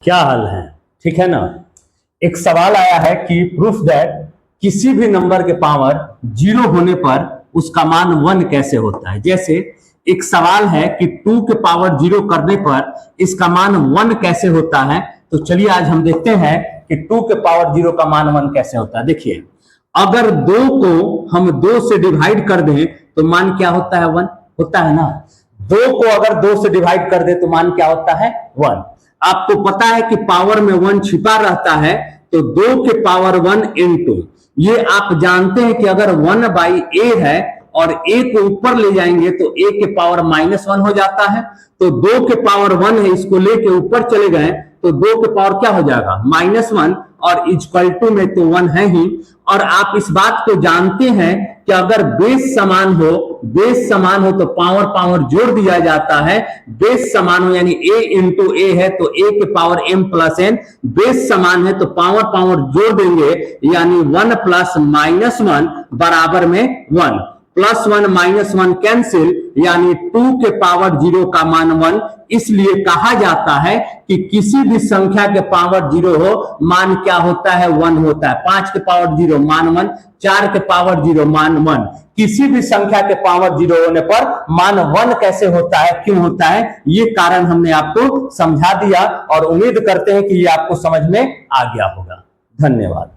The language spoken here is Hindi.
क्या हाल है? ठीक है ना। एक सवाल आया है कि प्रूफ दैट किसी भी नंबर के पावर जीरो होने पर उसका मान वन कैसे होता है। जैसे एक सवाल है कि टू के पावर जीरो करने पर इसका मान वन कैसे होता है। तो चलिए आज हम देखते हैं कि टू के पावर जीरो का मान वन कैसे होता है। देखिए, अगर दो को हम दो से डिवाइड कर दें तो मान क्या होता है? वन होता है ना। दो को अगर दो से डिवाइड कर दे तो मान क्या होता है? वन। आपको पता है कि पावर में वन छिपा रहता है, तो दो के पावर वन इंटू, ये आप जानते हैं कि अगर वन बाई ए है और ए को ऊपर ले जाएंगे तो ए के पावर माइनस वन हो जाता है। तो दो के पावर वन है, इसको लेके ऊपर चले गए तो दो के पावर क्या हो जाएगा? माइनस वन, और इक्वल टू में तो वन है ही। और आप इस बात को जानते हैं कि अगर बेस समान हो तो पावर पावर जोड़ दिया जाता है। बेस समान हो यानी a इंटू ए है तो a के power m plus n। Base समान है तो पावर पावर जोड़ देंगे यानी वन प्लस माइनस वन बराबर में one. Plus one minus one cancel यानी टू के पावर जीरो का मान वन। इसलिए कहा जाता है कि किसी भी संख्या के पावर जीरो हो मान क्या होता है? वन होता है। पांच के पावर जीरो मान वन, चार के पावर जीरो मान वन। किसी भी संख्या के पावर जीरो होने पर मान वन कैसे होता है, क्यों होता है, ये कारण हमने आपको समझा दिया और उम्मीद करते हैं कि ये आपको समझ में आ गया होगा। धन्यवाद।